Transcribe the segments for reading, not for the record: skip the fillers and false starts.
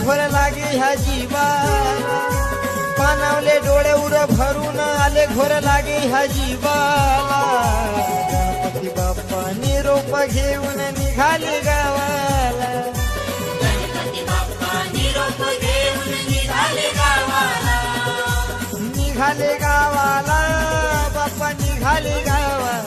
घोर लागे ह्या जीवाला, पानावले डोळे उर भरून आले घोर लागे ह्या जीवाला. गणपती बाप्पा निरोप घेऊन निघाले गावाला, गणपती बाप्पा निरोप घेऊन निघाले गावाला. निघाले गावाला बाप्पा निघाले गावाला.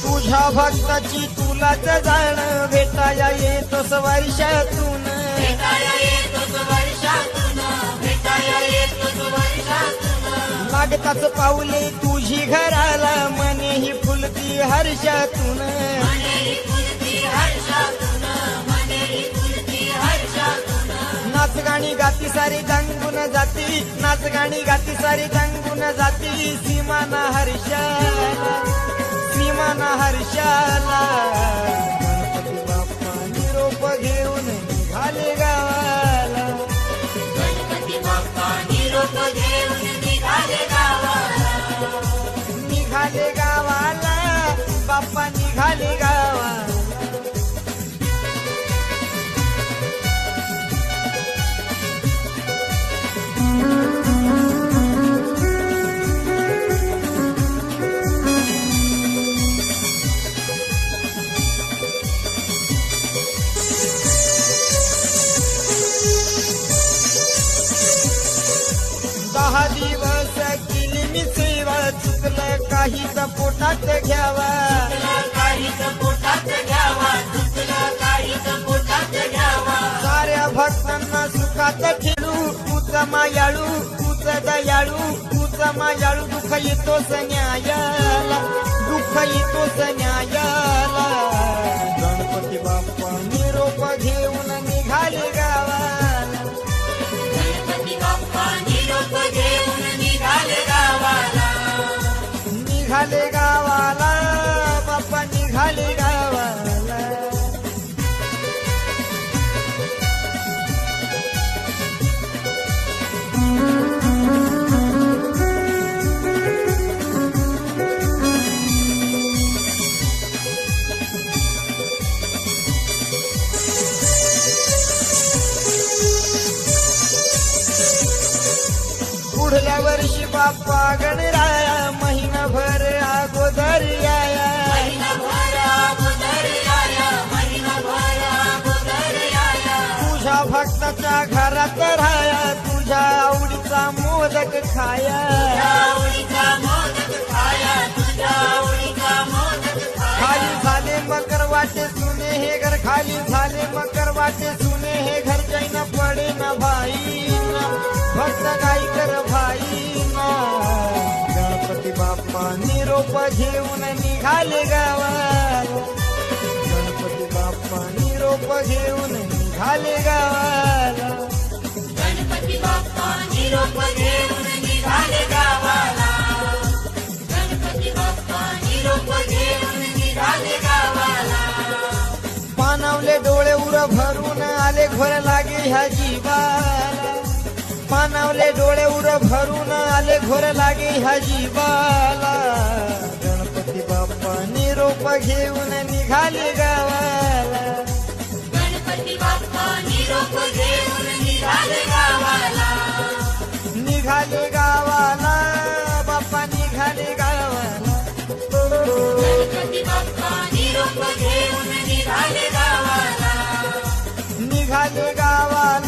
तुझ्या भक्ताची तुलाच जाण भेटाया येतोस वर्षातून, भेटाया येतोस वर्षातून, भेटाया येतोस वर्षातून. लागताच पाऊले तुझी घराला मनेही फुलती हर्षातून. मनेही फुलती हर्षातून, मनेही फुलती हर्षातून. नाच गाणी गाती सारी दंगून जाती, नाच गाणी गाती सारी दंगून जाती. सीमाना हर्षाला, सीमाना हर्षाला. गणपती बाप्पा निरोप घेऊन निघाले गावाला, गणपती बाप्पा निरोप घेऊन निघाले गावाला. निघाले गावाला बाप्पा निघाले गावाला. दहा दिवस केली मी सेवा, चुकलं काहीच पोटात घ्यावा, तुला काहीच पोटात घ्यावा, तुला काहीच पोटात घ्यावा. साऱ्या भक्तांना सुखात ठेवू, तूच मायाळू, तूच दयाळू, तूच मायाळू. दुःख येतोस न्यायाला, दुःख येतोस न्यायाला. गणपती बाप्पा निरोप घेऊन निघाले गावाला, गणपती बाप्पा निरोप घेऊन निघाले गावाला. निघाले गावाला बाप्पा निघाले गावाला. पुढल्या वर्षी बाप्पा गणराया महिनाभर अगोदर याया, महिनाभर अगोदर याया, महिनाभर अगोदर याया. तुझ्या भक्ताच्या घरात राया, तुझ्या आवडीचा मोदक खाया. तुझ्या आवडीचा मोदक खाया, तुझ्या आवडीचा मोदक खाया. खाली झाले मकर वाटे सुने हे घर, खाली झाले मकर वाटे सुने हे घर. जैन पडे ना भाई ना, भक्त गाई कर भाई ना. गणपती बाप्पा निरोप घेऊन निघाले गावाला, गणपती बाप्पा निरोप घेऊन निघाले गावाला. गणपती बाप्पा निरोप घेऊन निघाले गावाला, गणपती बाप्पा निरोप घेऊन निघाले गावाला. पानावले डोळे उर भरून आले घोर लागे ह्या जीवाला, पानावले डोळे उर भरून आले घोर लागे ह्या जीवाला. गणपती बाप्पा निरोप घेऊन निघाले गावाला, गणपती बाप्पा निरोप घेऊन निघाले गावाला. निघाले गावाला बाप्पा निघाले गावाला. गणपती बाप्पा निरोप घेऊन निघाले गावाला, निघाले गावाला